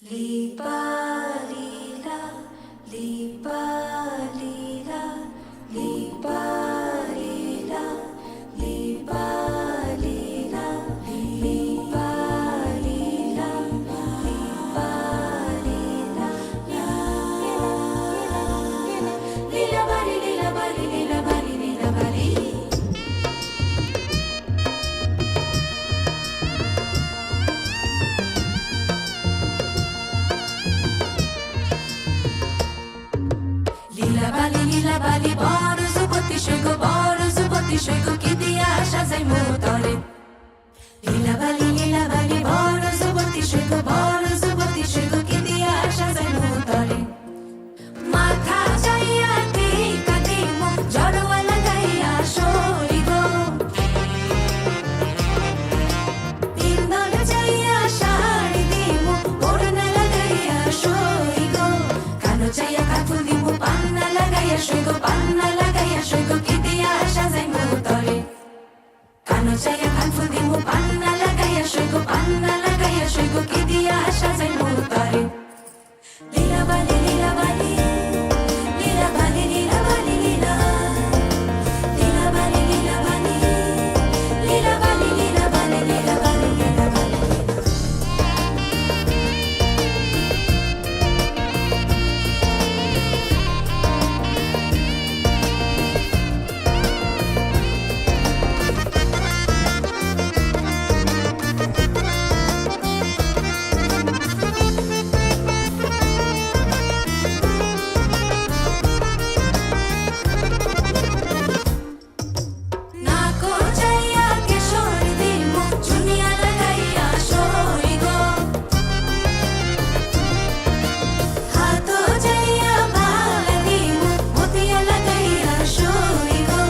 Lipa lila, lipa lila, lipa lila, lipa lila, lipa lila, lipa lila, lila bali, lila bali, lila bali, lila bali. Lila bali boro zuboti shego kidia shazai mutore. Lila bali boro zuboti shego kidia shazai mutore. Matha jaiya te kadimu jorwa lagaiya shoigo. Indol jaiya shari dimu orna lagaiya shoigo. Kano jaiya kathul dimu panna lagaiya shoigo kidia shazai mutore. Kano jaiya kathul dimu panna lagaiya shoigo kidia shazai mutore. Lila bali, lila bali, lila bali, lila bali, lila. Lila bali, lila bali, lila bali, lila bali, lila bali, lila bali. Nako jaiya kishori dimu chuniya lagaiya shoigo. Hato jaiya bala dimu motiya lagaiya shoigo.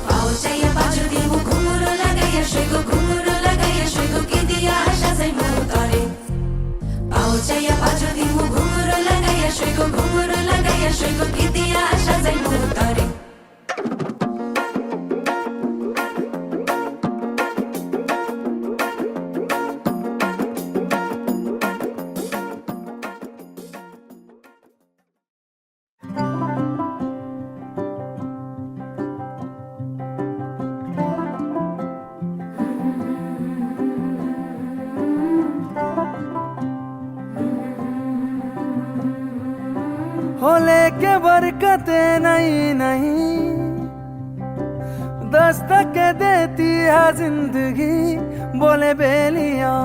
Pao jaiya bajo dimu ghumuro lagaiya shoigo kidia shazai mutore. Pao jaiya bajo dimu ghumuro lagaiya shoigo kidia shazai mutore. हो लेके बरकते नहीं नहीं दस्तक देती है जिंदगी। बोले बेलियां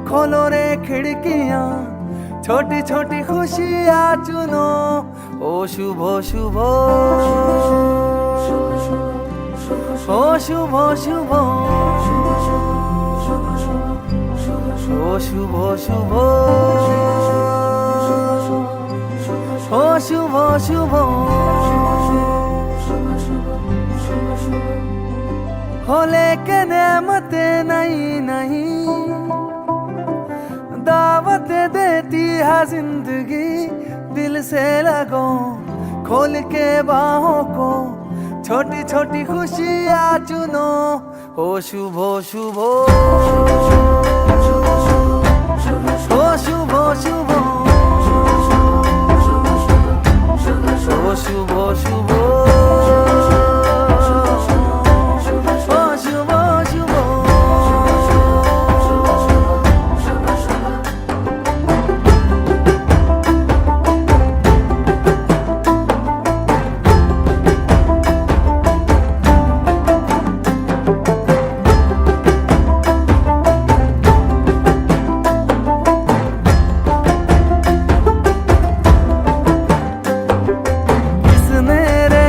खोलो रे खिड़कियां, छोटी छोटी खुशियां चुनो। ओ शुभ शुभ, ओ शुभ शुभ, ओ शुभ शुभ, ओ शुभ शुभ, हो लेके नेमते नहीं नहीं दावत देती है जिंदगी। दिल से लगो खोल के बाहों को, छोटी छोटी खुशियां चुनो। हो शुभ शुभ, हो शुभ शुभ, ओ शुभ शुभ, ओ शुभ शुभ। किसने रे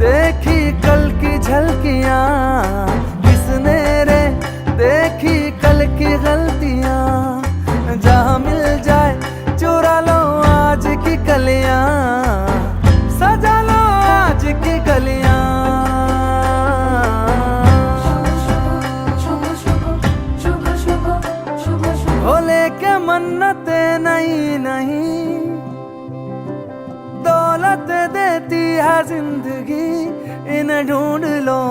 देखी कल की झलकियां, किसने रे देखी कल की गलतियां। जहाँ मिल जाए चुरा लो आज की कलियां, सजा लो आज की गलियां। हो लेके मन्नते नहीं नहीं दौलत देती है जिंदगी। इन्हें ढूंढ लो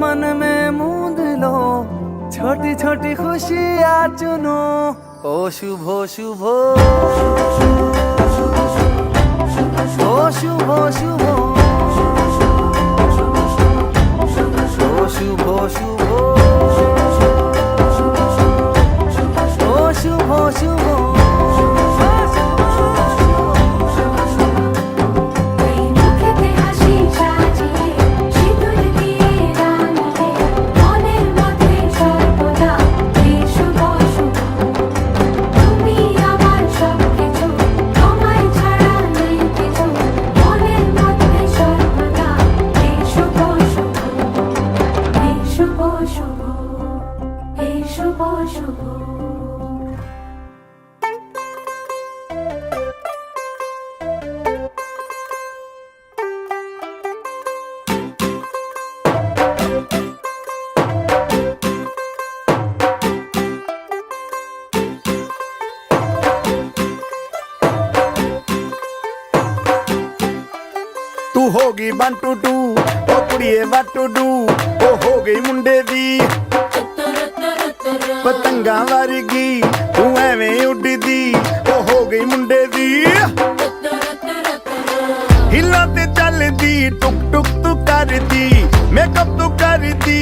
मन में मूंद लो, छोटी छोटी खुशियां चुनो। ও শুভ শুভ ও শুভ শুভ ও শুভ শুভ ও শুভ শুভ ওই মুখেতে হাসি সাজিয়ে সিঁদুর দিয়ে রাঙিয়ে মনের মধ্যে সর্বদা এই শুভ শুভ তুমি আমার সব কিছু তোমায় ছাড়া নেই কিছু মনের মধ্যে সর্বদা এই শুভ শুভ এই শুভ শুভ এই শুভ শুভ तू होगी बंटू टू ओ कुड़िए वाटू डू ओ हो गई मुंडे दी पतंगा वर्गी तू एवें उड़दी ओ हो गई मुंडे दी हिला ते चलदी टुक टुक तू करदी मेकअप तू करदी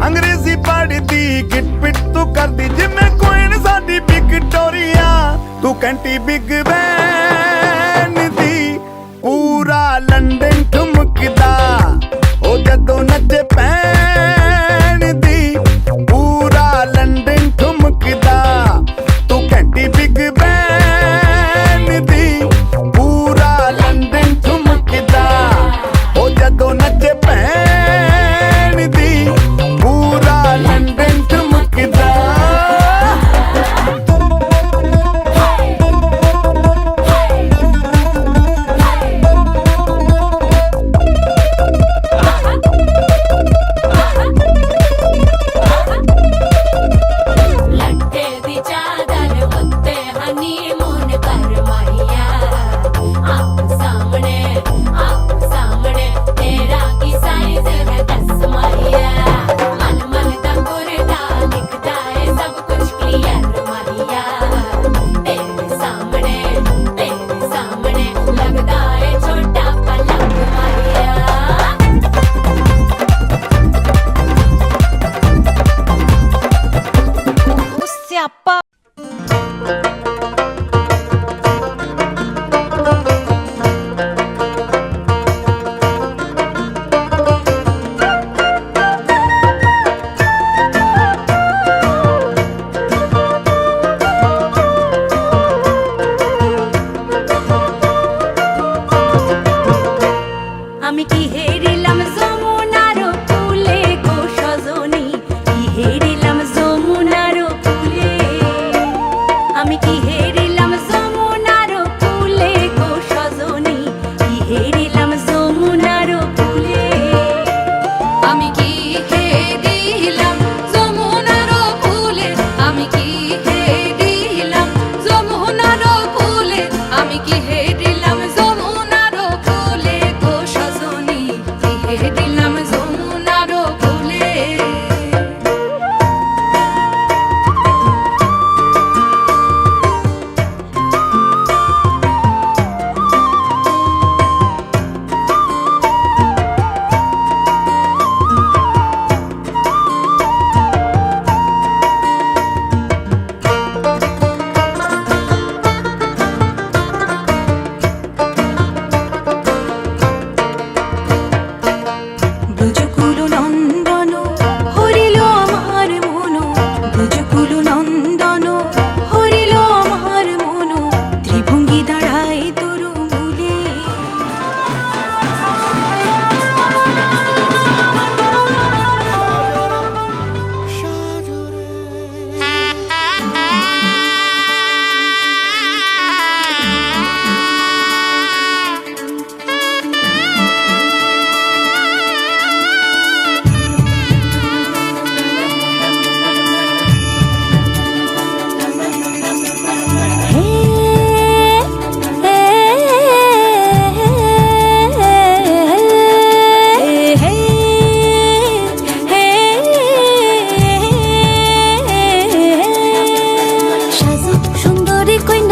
अंग्रेजी पढ़दी गिट पिट तू करदी जिम्मे कोइन साडी विक्टोरिया तू कैंटी बिग बैन दी पूरा लंदन ठुमकदा ओ जदों नचे पैन दी पूरा लंदन ठुमकदा तू घंटी बिग बैन दी पूरा लंदन ठुमकदा ओ जदों नचे पैन दी पूरा लंदन ठुमकदा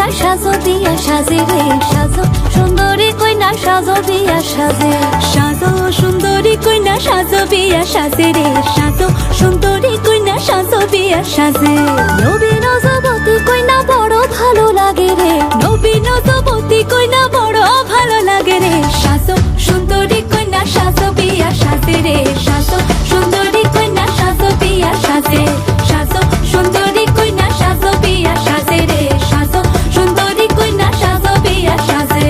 কইনা সাজো দিয়া সাজে রে সাজো সুন্দরী কইনা সাজো দিয়া সাজে সাজো সুন্দরী কইনা সাজো বিয়া সাজে রে সাজো সুন্দরী কইনা সাজো বিয়া সাজে নবীন যুবতী কইনা বড় ভালো লাগে রে নবীন যুবতী কইনা বড় ভালো লাগে রে সাজো সুন্দরী কইনা সাজো বিয়া সাজে রে সাজো সুন্দরী কইনা সাজো বিয়া সাজে সাজো সুন্দরী কইনা সাজো বিয়া সাজে রে সাজো সুন্দরী কইনা সাজো বিয়া সাজে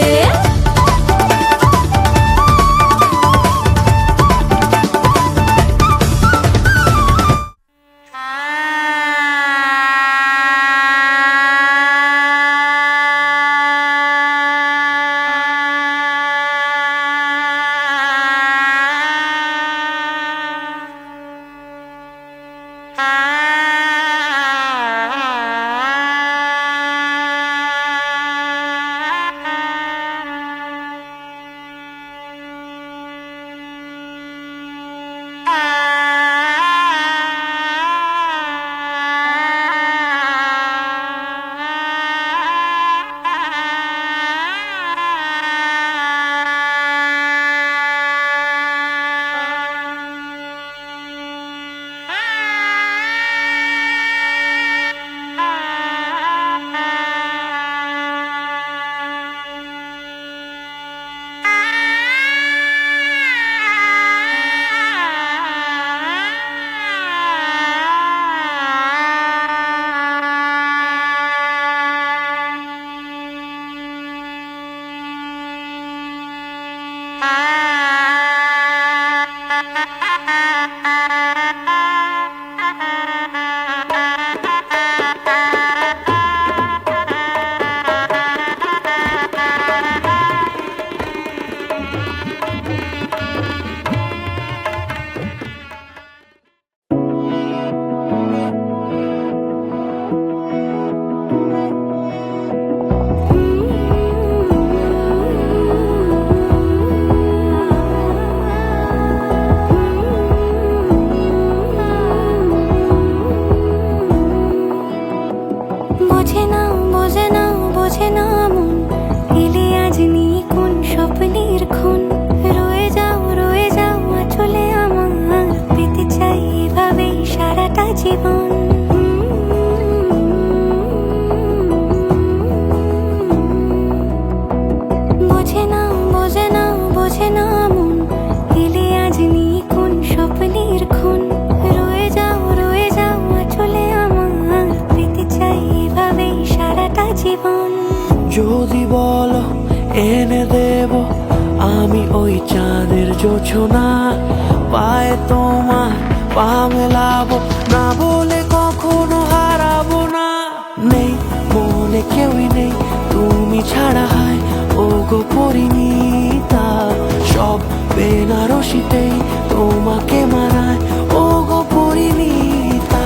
যদি বলো এনে দেব আমি ওই চাঁদের জোছনা পায়ে তোমার পা মেলাবো না বলে কখনো হারাবো না নেই মনে কেউই নেই তুমি ছাড়া হয় ও গো পরিণীতা সব বেনারসিতেই তোমাকে মানায় ও গো পরিণীতা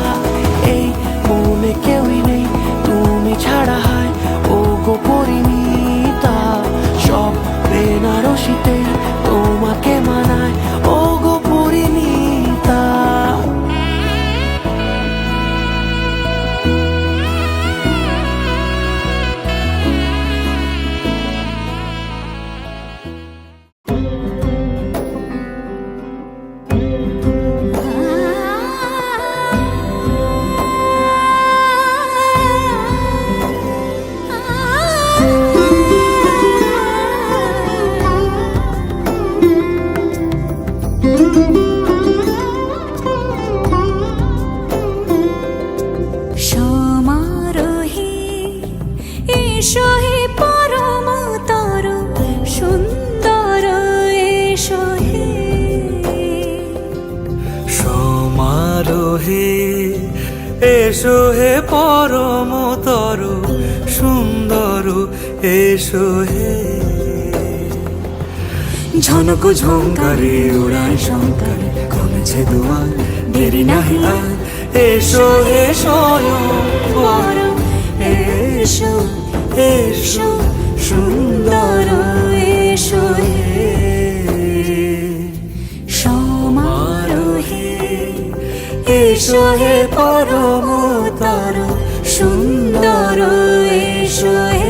এই মনে কেউই নেই তুমি ছাড়া হয় ও গো পরিণীতা সব বেনারসিতেই তোমাকে মানায় ও গো পরিণীতা এসো হে পরমতর সুন্দর এসো হে ঝনক ঝঙ্কারে উড়ায় শঙ্কর কমেছে দুয়ার দেরি নাহি আর এসো হে স্বয়ং পরম এসো এসো সুন্দর এসো হে সমারোহে এসো হে পরমতর সুন্দর এসো হে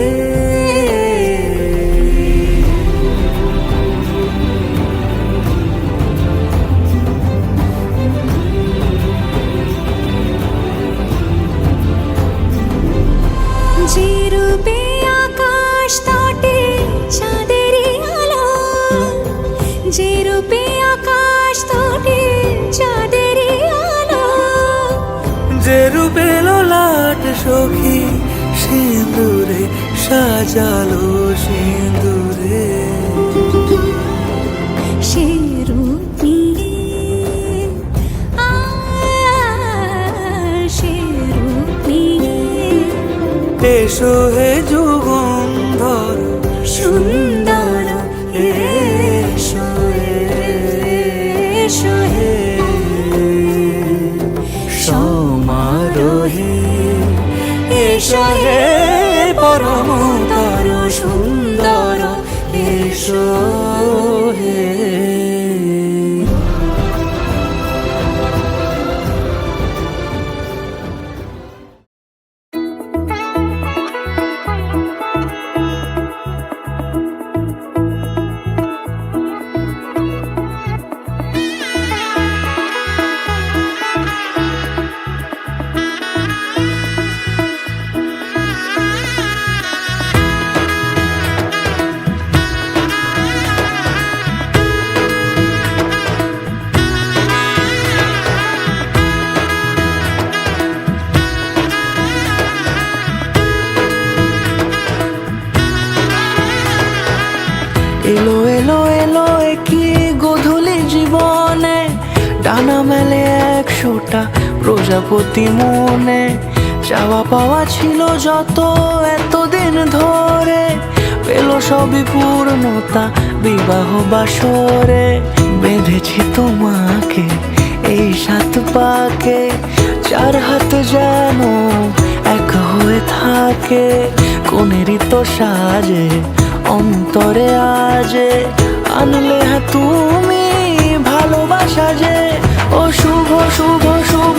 সিঁদুরে সাজালো সিঁদুরে। সে রূপ নিয়ে সে রূপ নিয়ে এসো হে যুগন্ধর সুন্দর এসো এসো হে সমারোহে এসো হে পরমতর সুন্দর এসো হে। এলো এলো এলো কি গধূলি জীবনে, ডানা মেলে 100টা প্রজাপতি মনে। চাওয়া পাওয়া ছিল যত এতদিন ধরে, পেল সবই পূর্ণতা বিবাহ বাসরে। বেঁধেছি তোমাকে এই 7 পাকে, 4 হাত যেন এক হয়ে থাকে। কোনেরই তো সাজে অন্তরে আজে, আনলে হ্যাঁ তুমি ভালোবাসা যে। ও শুভ শুভ শুভ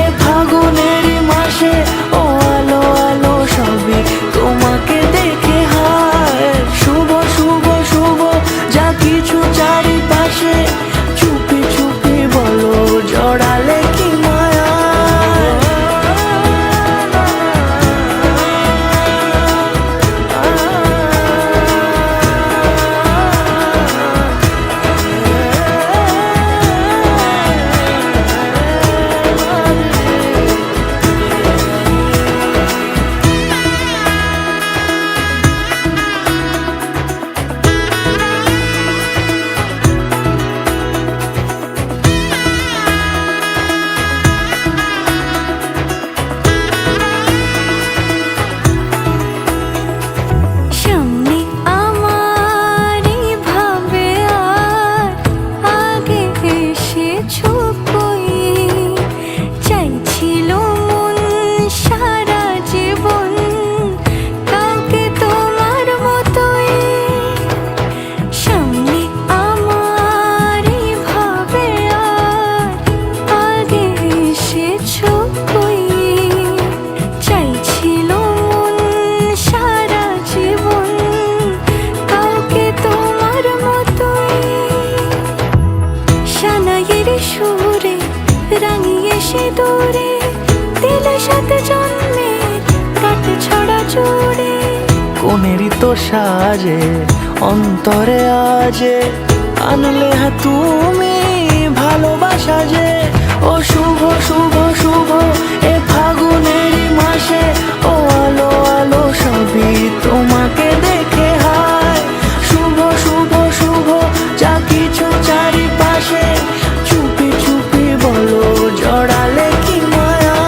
এ ফাগুনেরই মাসে, ও আলো আলো সবই তোমাকে দেখে হায়। শুভ শুভ শুভ যা কিছু চারিপাশে, চুপি চুপি বলো জড়ালে কি মায়া। সামনে আমারই ভাবে আর আগে এসেছো কই। চাইছিল মন সারা জীবন কাউকে তোমার মতোই। সামনে আমারই ভাবে আর আগে এসেছো কই। চাইছিল মন সারা জীবন কাউকে তোমার মতোই। সানাইয়ের সুরে রাঙিয়ে সে দূরে, দিলে 7 জন্মের কাট ছড়া জোড়ে। কোনেরই তো সাজে অন্তরে আজে, আনলে হ্যাঁ তুমি ভালোবাসা যে। ও শুভ শুভ শুভ এ ফাগুনেরই মাসে, ও আলো আলো সবই তোমাকে দেখে হায়। শুভ শুভ শুভ যা কিছু চারিপাশে, চুপি চুপি বলো জড়ালে কি মায়া।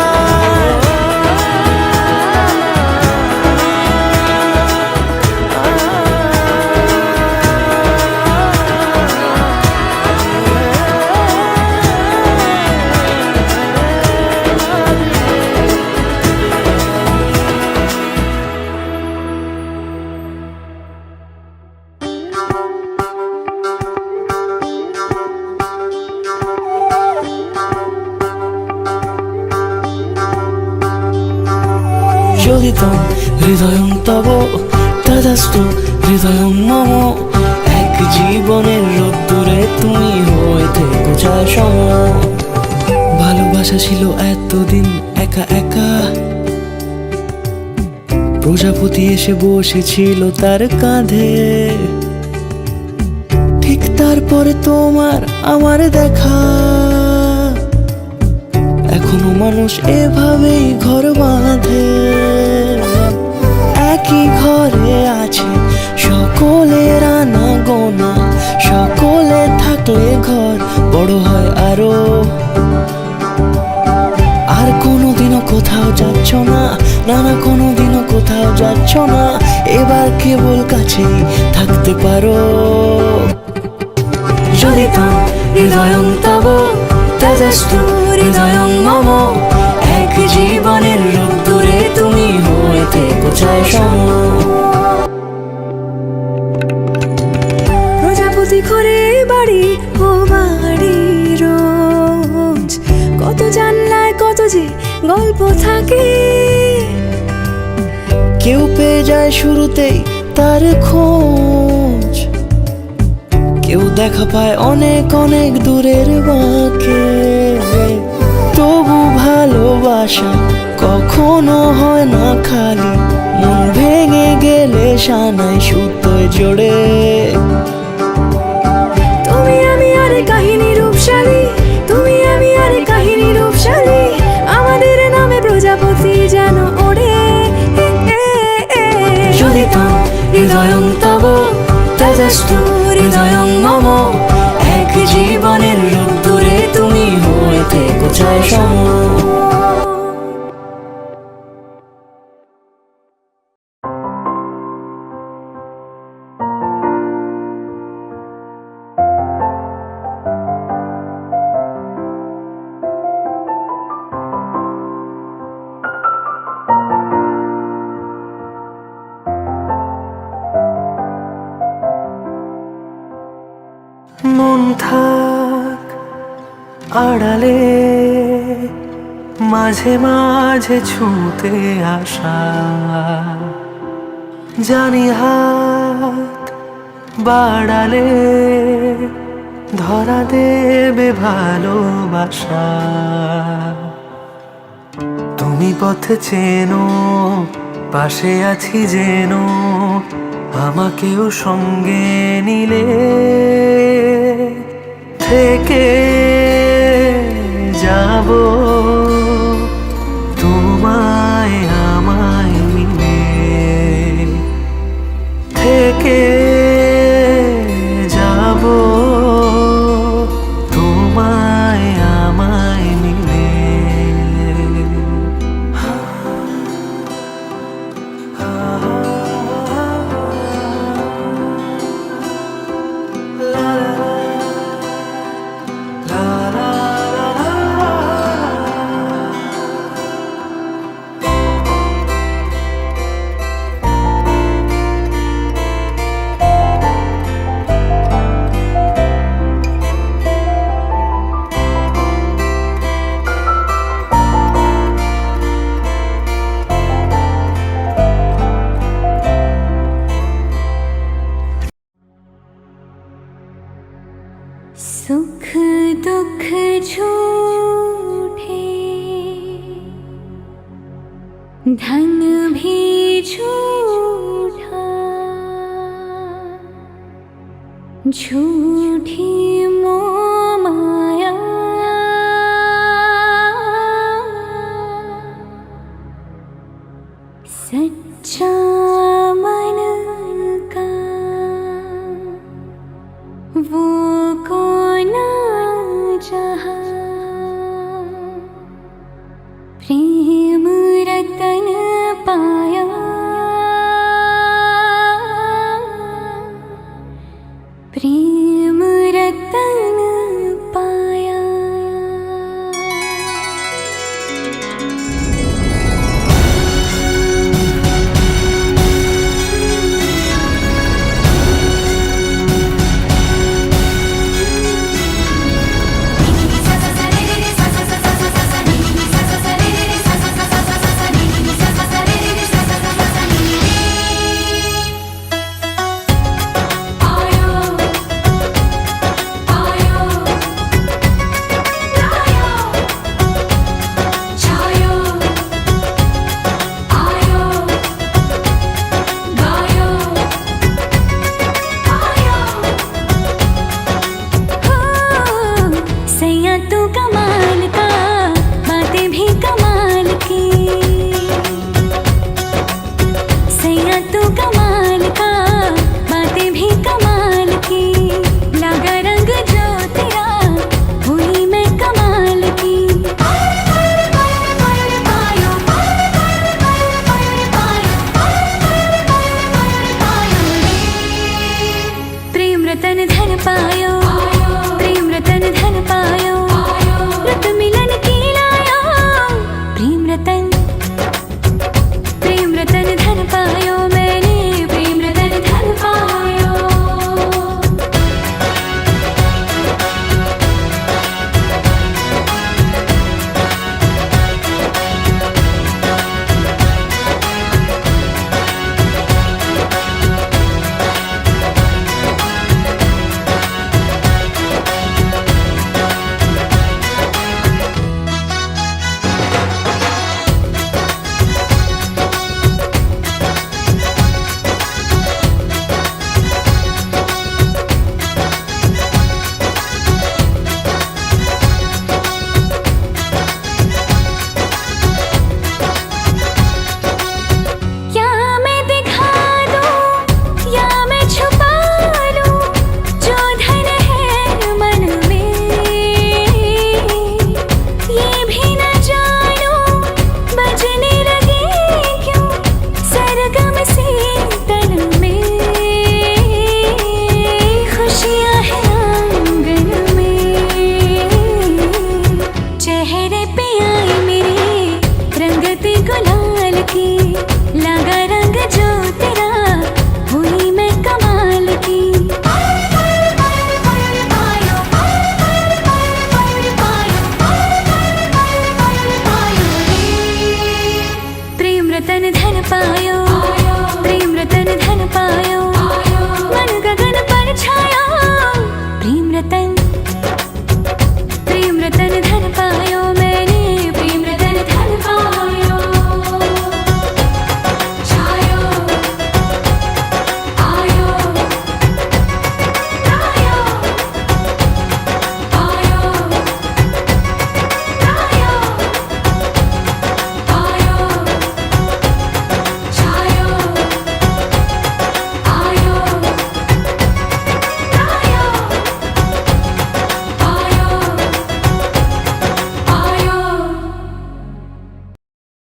যোগিতম হৃদয়ং তব তদাস্তু হৃদয়ং মম। এক জীবনের রোদ্দুরে তুমি হয়ে থেকো চার সম। ভালোবাসা ছিল এতদিন একা একা, প্রজাপতি এসে বসেছিল তার কাঁধে। ঠিক তারপরে তোমার আমার দেখা, এখনো মানুষ এভাবেই ঘর বাঁধে। কোনোদিনও কোথাও যাচ্ছ না, এবার কেবল কাছেই থাকতে পারো। যদি ত্বং হৃদয়ং তব তেজস্তু হৃদয়ং মম, এক জীবনের রূপ দূরে তুমি হয়ে থেকো চাই সম। প্রজাপতি ঘরে বাড়ি ও বাড়ি রোজ, কত জানলায় কত যে গল্প থাকে। কেউ পেয়ে যায় শুরুতেই তার খোঁজ, কেউ দেখা পায় অনেক অনেক দূরের বাঁকে। তবু ভালোবাসা কখনো হয় না খালি, মন ভেঙে গেলে সানাই সুতোয় জোড়ে। তুমি আমি আর কাহিনী রূপশালী, তুমি আমি আর কাহিনী রূপশালী, আমাদের নামে প্রজাপতি যেন ওড়ে। যদি ত্বং হৃদয়ং তব তেজস্তু হৃদয়ং মম, এক জীবনের রূপ দূরে তুমি হয়ে থেকো চাই সম। মন থাক আড়ালে, মাঝে মাঝে ছুঁতে আসা, জানি হাত বাড়ালে ধরা দেবে ভালোবাসা। তুমি পথ চেনো, পাশে আছি যেন, আমাকেও সঙ্গে নিলে থেকে যাব তোমায় আমায় মিলে, থেকে যাব তোমায় আমায় মিলে। सुख दुख झूठे, धन भी झूठा, झूठी मोह माया, सच्चा मन का वो कौन जहाँ, प्रेम रतन पाया, प्रेम रतन पाया। पायो प्रेम रतन धन पायो